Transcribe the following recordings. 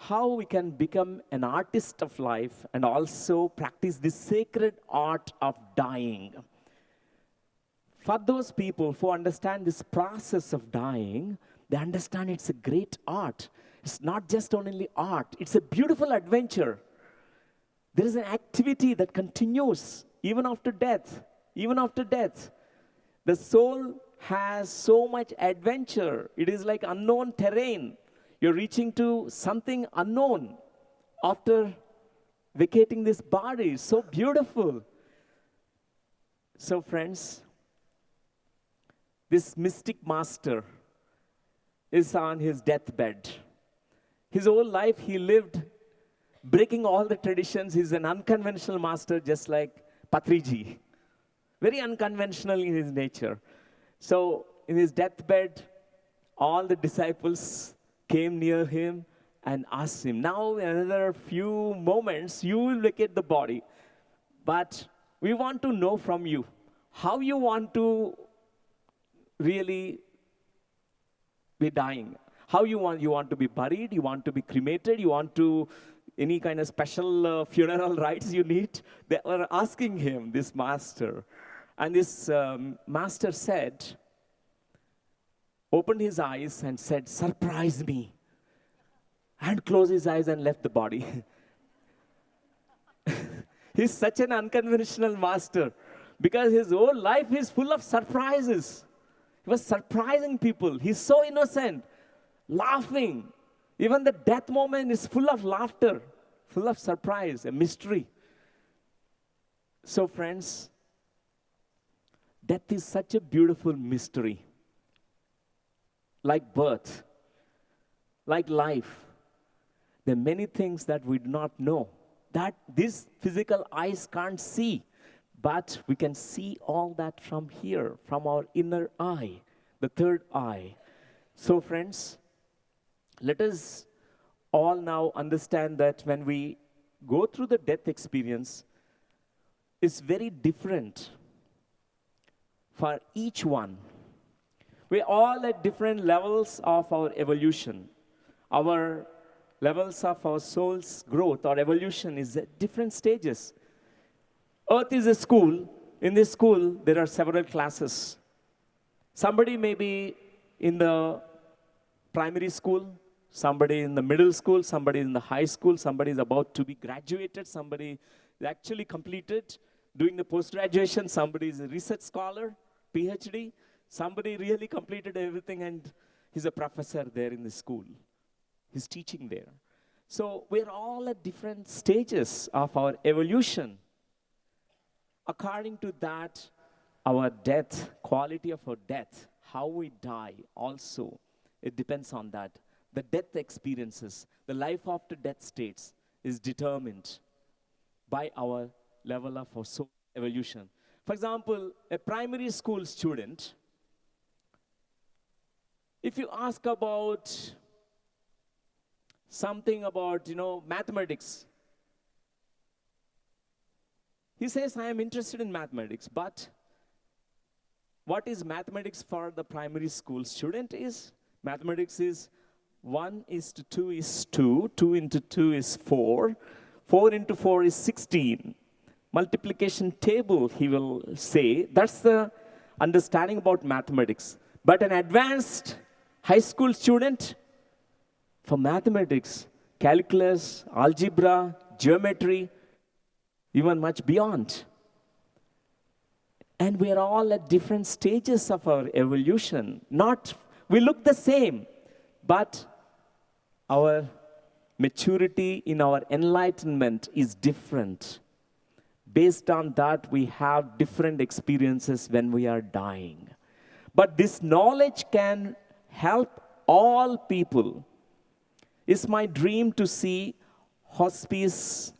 how we can become an artist of life and also practice the sacred art of dying. For those people who understand this process of dying, they understand it's a great art. It's not just only art, it's a beautiful adventure. There is an activity that continues even after death. Even after death. The soul has so much adventure. It is like unknown terrain. You're reaching to something unknown after vacating this body. So beautiful. So friends, this mystic master is on his deathbed. His whole life he lived breaking all the traditions. He's an unconventional master, just like Patriji. Very unconventional in his nature. So in his deathbed, all the disciples came near him and asked him, now in another few moments, you will vacate the body. But we want to know from you how you want to really be dying. How you want to be buried, you want to be cremated, you want to, any kind of special funeral rites you need. They were asking him, this master. And this master said, opened his eyes and said, surprise me. And closed his eyes and left the body. He's such an unconventional master because his whole life is full of surprises. He was surprising people. He's so innocent, laughing. Even the death moment is full of laughter, full of surprise, a mystery. So friends, death is such a beautiful mystery. Like birth, like life. There are many things that we do not know, that these physical eyes can't see. But we can see all that from here, from our inner eye, the third eye. So friends, let us all now understand that when we go through the death experience, it's very different for each one. We're all at different levels of our evolution. Our levels of our soul's growth or evolution is at different stages. Earth is a school. In this school, there are several classes. Somebody may be in the primary school, somebody in the middle school, somebody in the high school, somebody is about to be graduated, somebody is actually completed, doing the post-graduation, somebody is a research scholar, PhD, somebody really completed everything and he's a professor there in the school. He's teaching there. So we're all at different stages of our evolution. According to that, our death, quality of our death, how we die also, it depends on that. The death experiences, the life after death states is determined by our level of our soul evolution. For example, a primary school student, if you ask about something about, mathematics, he says, I am interested in mathematics, but what is mathematics for the primary school student is, mathematics is 1 is to 2 is 2, 2 into 2 is 4, 4 into 4 is 16. Multiplication table, he will say, that's the understanding about mathematics. But an advanced high school student, for mathematics, calculus, algebra, geometry, even much beyond. And we are all at different stages of our evolution. We look the same, but our maturity in our enlightenment is different. Based on that, we have different experiences when we are dying. But this knowledge can help all people. It's my dream to see hospice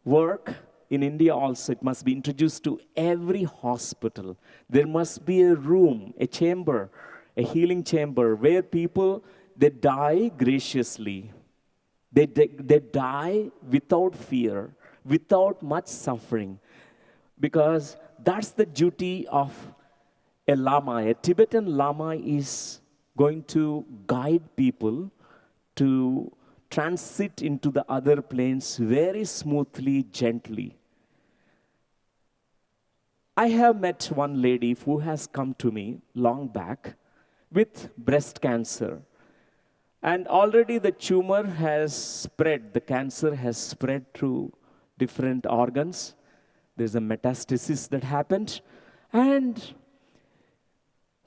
work in India also. It must be introduced to every hospital. There must be a room, a chamber, a healing chamber where people, they die graciously. They die without fear, without much suffering. Because that's the duty of a lama. A Tibetan lama is going to guide people to transit into the other planes very smoothly, gently. I have met one lady who has come to me long back with breast cancer. And already the tumor has spread, the cancer has spread through different organs. There's a metastasis that happened. And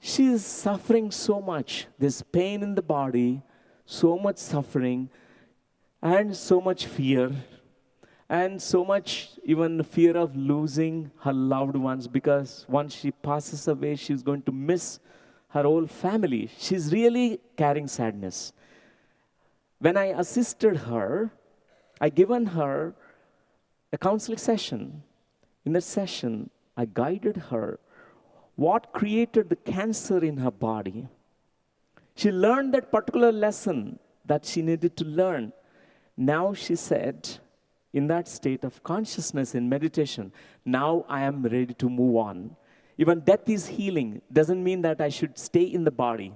she is suffering so much. There's pain in the body, so much suffering, and so much fear, and so much even fear of losing her loved ones, because once she passes away, she's going to miss her whole family. She's really carrying sadness. When I assisted her, I given her a counseling session. In that session, I guided her what created the cancer in her body. She learned that particular lesson that she needed to learn. Now she said, in that state of consciousness in meditation, now I am ready to move on. Even death is healing. Doesn't mean that I should stay in the body.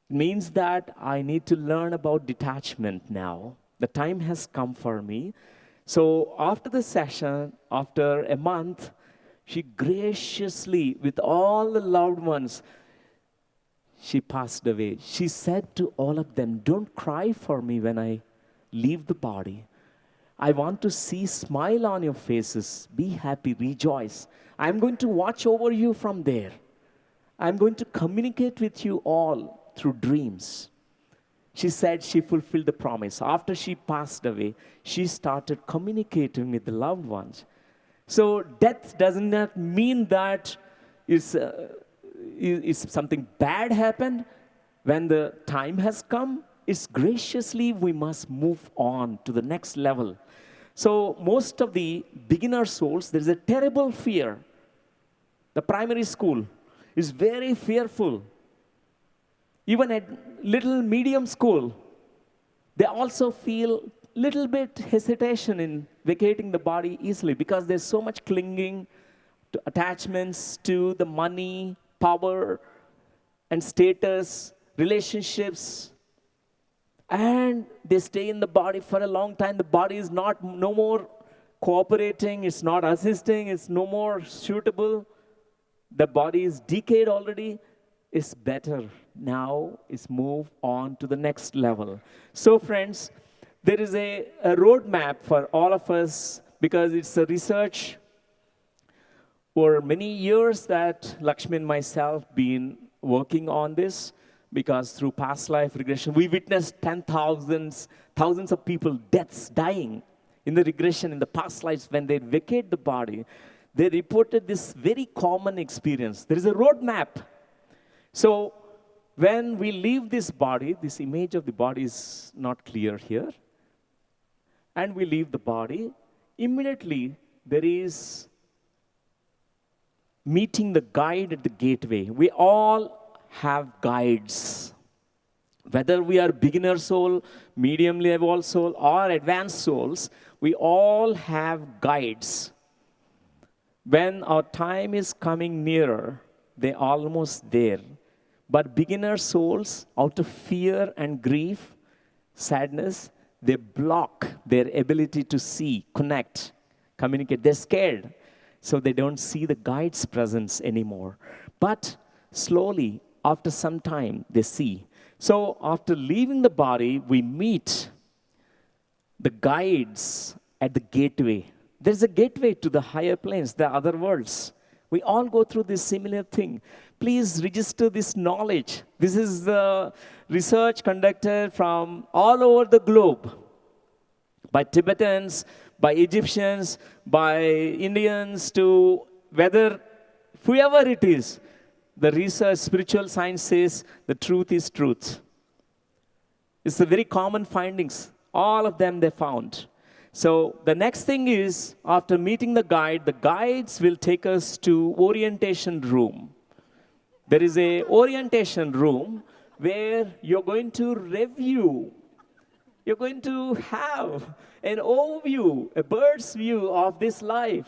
It means that I need to learn about detachment now. The time has come for me. So after the session, after a month, she graciously, with all the loved ones, she passed away. She said to all of them, don't cry for me when I leave the body. I want to see smile on your faces. Be happy, rejoice. I'm going to watch over you from there. I'm going to communicate with you all through dreams. She said she fulfilled the promise. After she passed away, she started communicating with the loved ones. So death does not mean that is something bad happened. When the time has come, it's graciously we must move on to the next level. So most of the beginner souls, there is a terrible fear. The primary school is very fearful. Even at little medium school, they also feel little bit hesitation in vacating the body easily, because there's so much clinging to attachments to the money, power, and status, relationships. And they stay in the body for a long time. The body is no more cooperating, it's not assisting, it's no more suitable. The body is decayed already. It's better now is move on to the next level. So friends, there is a roadmap for all of us, because it's a research for many years that Lakshmi and myself been working on this, because through past life regression, we witnessed thousands of people, deaths, dying in the regression in the past lives. When they vacate the body, they reported this very common experience. There is a roadmap. So when we leave this body, this image of the body is not clear here, and we leave the body, immediately there is meeting the guide at the gateway. We all have guides. Whether we are beginner soul, mediumly evolved soul, or advanced souls, we all have guides. When our time is coming nearer, they're almost there. But beginner souls, out of fear and grief, sadness, they block their ability to see, connect, communicate. They're scared, so they don't see the guide's presence anymore. But slowly, after some time, they see. So after leaving the body, we meet the guides at the gateway. There's a gateway to the higher planes, the other worlds. We all go through this similar thing. Please register this knowledge. This is the research conducted from all over the globe by Tibetans, by Egyptians, by Indians, to whether whoever it is. The research, spiritual science says the truth is truth. It's the very common findings. All of them they found. So the next thing is, after meeting the guides will take us to orientation room. There is a orientation room where you're going to review. You're going to have an overview, a bird's view of this life.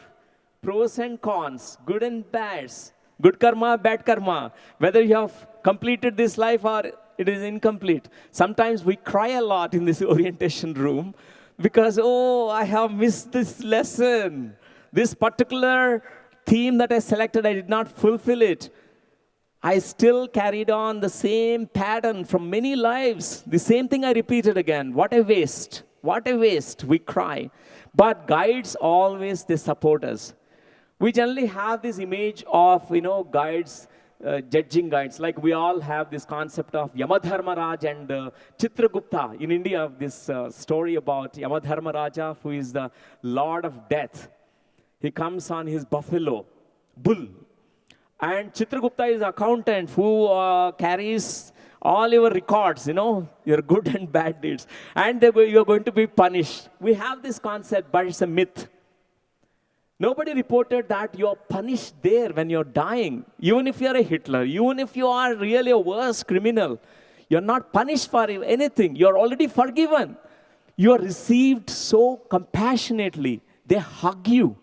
Pros and cons, good and bads, good karma, bad karma. Whether you have completed this life or it is incomplete. Sometimes we cry a lot in this orientation room because, oh, I have missed this lesson. This particular theme that I selected, I did not fulfill it. I still carried on the same pattern from many lives. The same thing I repeated again. What a waste. What a waste. We cry. But guides always, they support us. We generally have this image of, guides, judging guides. Like we all have this concept of Yamadharmaraj and Chitragupta. In India, this story about Yamadharmaraja, who is the Lord of Death. He comes on his bull. And Chitragupta is accountant who carries all your records, your good and bad deeds. And you're going to be punished. We have this concept, but it's a myth. Nobody reported that you're punished there when you're dying. Even if you're a Hitler, even if you are really a worse criminal, you're not punished for anything. You're already forgiven. You are received so compassionately. They hug you.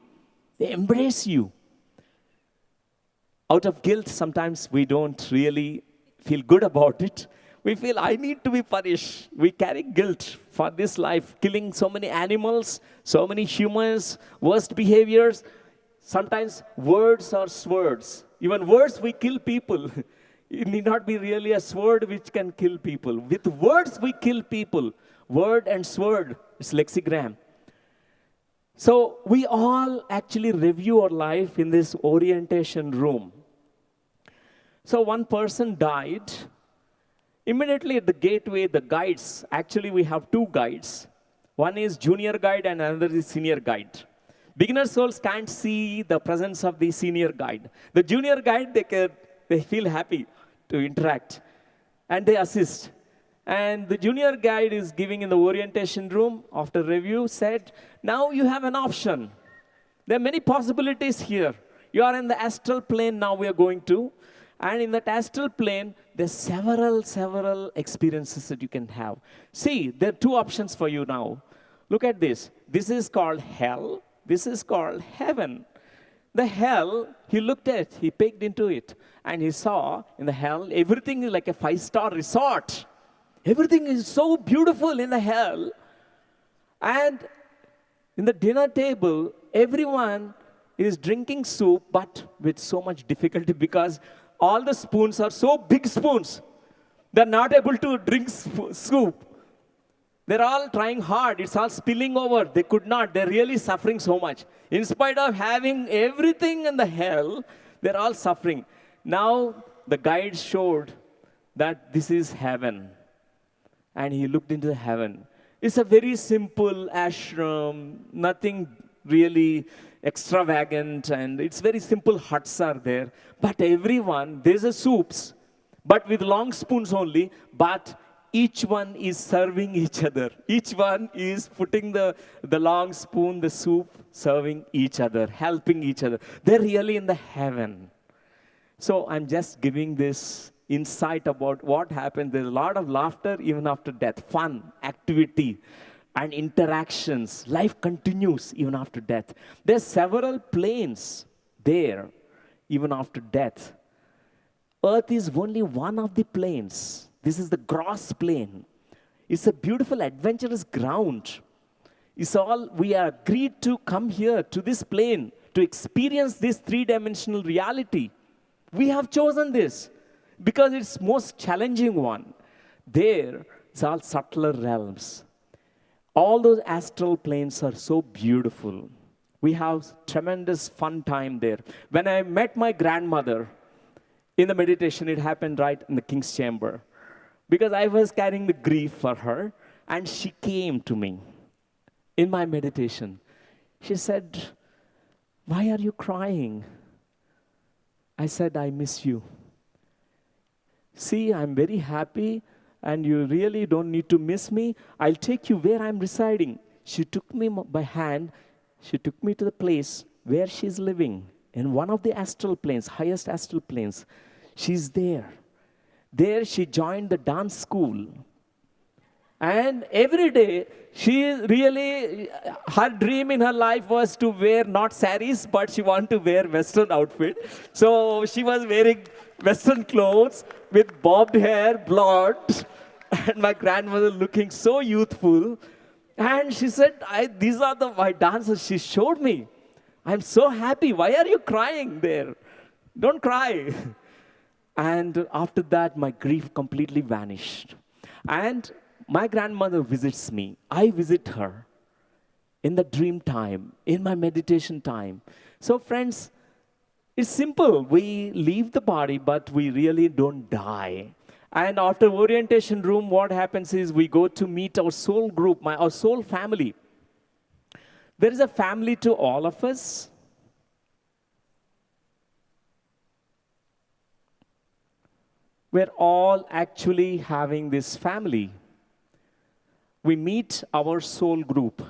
They embrace you. Out of guilt, sometimes we don't really feel good about it. We feel, I need to be punished. We carry guilt for this life, killing so many animals, so many humans, worst behaviors. Sometimes words are swords. Even words, we kill people. It need not be really a sword which can kill people. With words, we kill people. Word and sword, it's lexigram. So we all actually review our life in this orientation room. So one person died. Immediately at the gateway, the guides, actually we have two guides. One is junior guide and another is senior guide. Beginner souls can't see the presence of the senior guide. The junior guide, they feel happy to interact and they assist. And the junior guide is giving in the orientation room after review said, now you have an option. There are many possibilities here. You are in the astral plane now we are going to. And in that astral plane, there's several experiences that you can have. See, there are two options for you now. Look at this. This is called hell. This is called heaven. The hell, he looked at, he peeked into it. And he saw in the hell, everything is like a 5-star resort. Everything is so beautiful in the hell. And in the dinner table, everyone is drinking soup, but with so much difficulty because all the spoons are so big spoons. They're not able to drink soup. They're all trying hard. It's all spilling over. They could not. They're really suffering so much. In spite of having everything in the hell, they're all suffering. Now, the guide showed that this is heaven. And he looked into heaven. It's a very simple ashram, nothing really extravagant, and it's very simple huts are there. But everyone, there's a soups, but with long spoons only, but each one is serving each other. Each one is putting the long spoon, the soup, serving each other, helping each other. They're really in the heaven. So I'm just giving this insight about what happens. There's a lot of laughter even after death, fun, activity, and interactions. Life continues even after death. There's several planes there even after death. Earth is only one of the planes. This is the gross plane. It's a beautiful, adventurous ground. It's all, we are agreed to come here to this plane to experience this three-dimensional reality. We have chosen this because it's most challenging one. There, it's all subtler realms. All those astral planes are so beautiful. We have tremendous fun time there. When I met my grandmother in the meditation, it happened right in the king's chamber. Because I was carrying the grief for her, and she came to me in my meditation. She said, "Why are you crying?" I said, "I miss you. See, I'm very happy, and you really don't need to miss me. I'll take you where I'm residing." She took me by hand. She took me to the place where she's living, in one of the astral planes, highest astral planes. She's there. There she joined the dance school. And every day, she really, her dream in her life was to wear not saris, but she wanted to wear Western outfit. So she was wearing Western clothes with bobbed hair, blonde, and my grandmother looking so youthful. And she said, these are my dancers she showed me. I'm so happy. Why are you crying there? Don't cry. And after that, my grief completely vanished. And my grandmother visits me. I visit her in the dream time, in my meditation time. So, friends, it's simple. We leave the body, but we really don't die. And after orientation room, what happens is we go to meet our soul group, our soul family. There is a family to all of us. We're all actually having this family. We meet our soul group.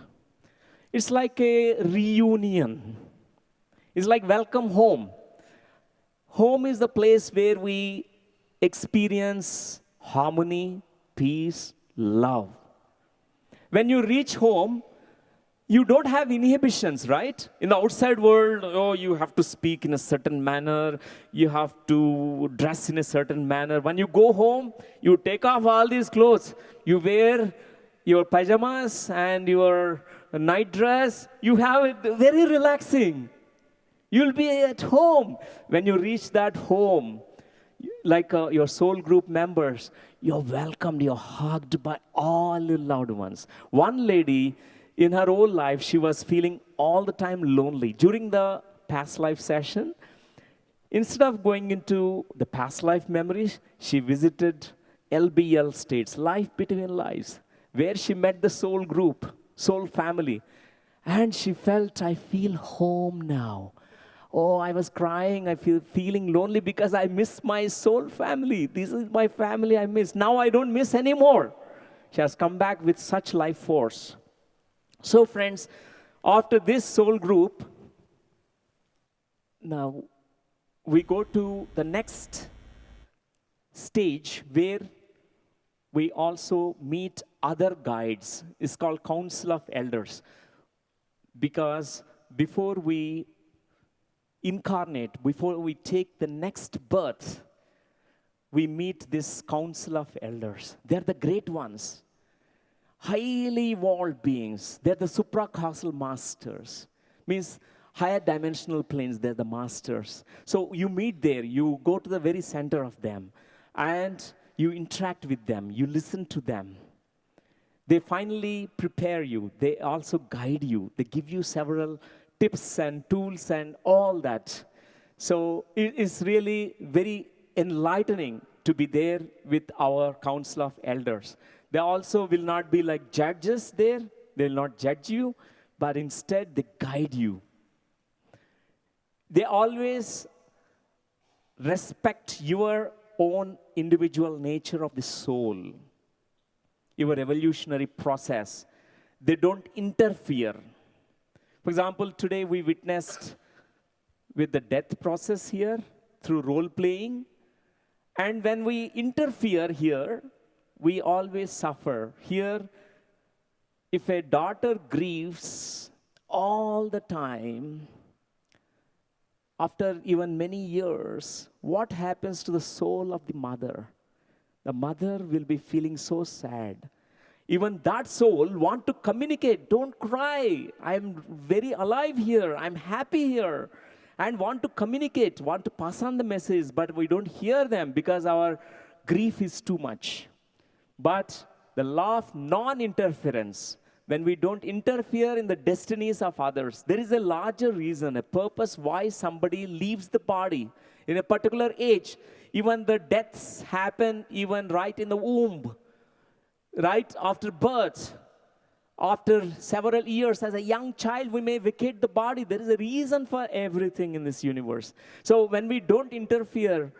It's like a reunion. It's like welcome home. Home is the place where we experience harmony, peace, love. When you reach home, you don't have inhibitions, right? In the outside world, you have to speak in a certain manner, you have to dress in a certain manner. When you go home, you take off all these clothes. You wear your pajamas and your night dress. You have it very relaxing. You'll be at home. When you reach that home, like your soul group members, you're welcomed, you're hugged by all your loved ones. One lady, in her whole life, she was feeling all the time lonely. During the past life session, instead of going into the past life memories, she visited LBL states, life between lives, where she met the soul group, soul family. And she felt, I feel home now. Oh, I was crying, I feeling lonely because I miss my soul family. This is my family I miss. Now I don't miss anymore. She has come back with such life force. So friends, after this soul group, now we go to the next stage where we also meet other guides. It's called Council of Elders. Because before we incarnate, before we take the next birth, we meet this Council of Elders. They're the great ones. Highly evolved beings. They're the supracausal masters. Means higher dimensional planes, they're the masters. So you meet there, you go to the very center of them, and you interact with them, you listen to them. They finally prepare you. They also guide you. They give you several tips and tools and all that. So it is really very enlightening to be there with our Council of Elders. They also will not be like judges there. They will not judge you, but instead they guide you. They always respect your own individual nature of the soul, your evolutionary process. They don't interfere. For example, today we witnessed with the death process here through role playing. And when we interfere here, we always suffer. Here, if a daughter grieves all the time, after even many years, what happens to the soul of the mother? The mother will be feeling so sad. Even that soul want to communicate. Don't cry. I'm very alive here. I'm happy here. And want to communicate, want to pass on the message, but we don't hear them because our grief is too much. But the law of non-interference, when we don't interfere in the destinies of others, there is a larger reason, a purpose why somebody leaves the body in a particular age. Even the deaths happen even right in the womb. Right after birth, after several years, as a young child, we may vacate the body. There is a reason for everything in this universe. So when we don't interfere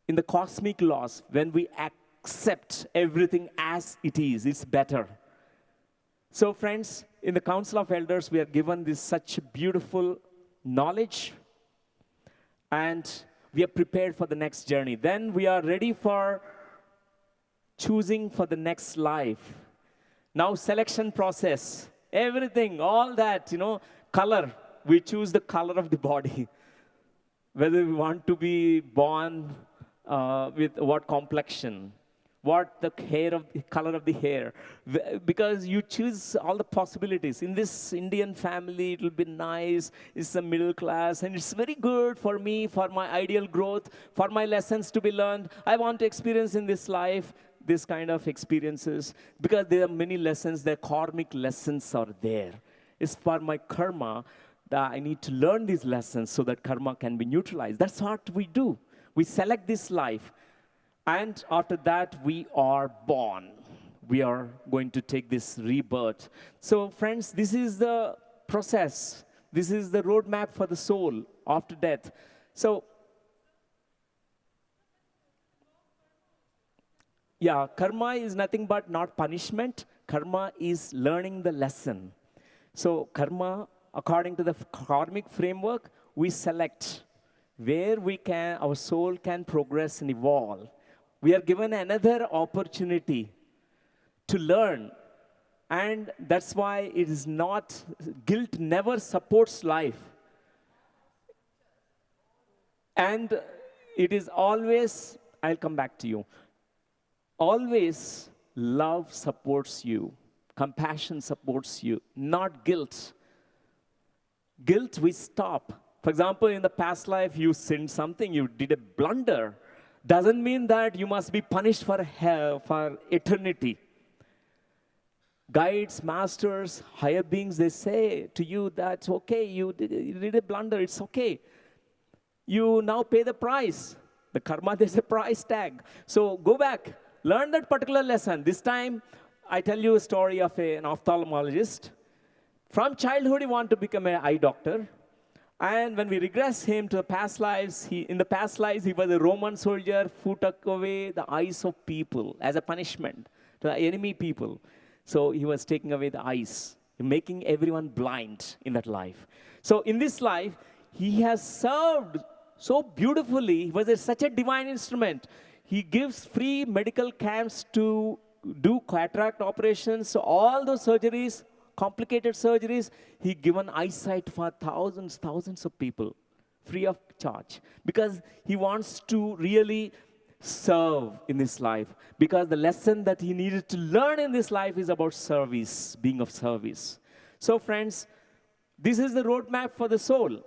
in the cosmic laws, when we accept everything as it is, it's better. So friends, in the Council of Elders, we are given this such beautiful knowledge, and we are prepared for the next journey. Then we are ready for choosing for the next life. Now selection process, everything, all that, color. We choose the color of the body. Whether we want to be born with what complexion, what the color of the hair, because you choose all the possibilities. In this Indian family, it will be nice, it's a middle class, and it's very good for me, for my ideal growth, for my lessons to be learned. I want to experience in this life this kind of experiences, because there are many lessons, the karmic lessons are there. It's for my karma that I need to learn these lessons so that karma can be neutralized. That's what we do. We select this life. And after that, we are born. We are going to take this rebirth. So, friends, this is the process. This is the roadmap for the soul after death. So, yeah, karma is nothing but not punishment. Karma is learning the lesson. So, karma, according to the karmic framework, we select where our soul can progress and evolve. We are given another opportunity to learn. And that's why it is not, guilt never supports life. And it is always, I'll come back to you, always love supports you. Compassion supports you, not guilt. Guilt, we stop. For example, in the past life, you sinned something, you did a blunder. Doesn't mean that you must be punished for eternity. Guides, masters, higher beings, they say to you that, okay, you did a blunder, it's okay. You now pay the price. The karma, there's a price tag. So go back, learn that particular lesson. This time, I tell you a story of an ophthalmologist. From childhood, he wanted to become an eye doctor. And when we regress him to the past lives, in the past lives, he was a Roman soldier who took away the eyes of people as a punishment to the enemy people. So he was taking away the eyes, making everyone blind in that life. So in this life, he has served so beautifully. He was such a divine instrument. He gives free medical camps to do cataract operations, so all those surgeries, complicated surgeries, he given eyesight for thousands of people, free of charge. Because he wants to really serve in this life. Because the lesson that he needed to learn in this life is about service, being of service. So friends, this is the roadmap for the soul.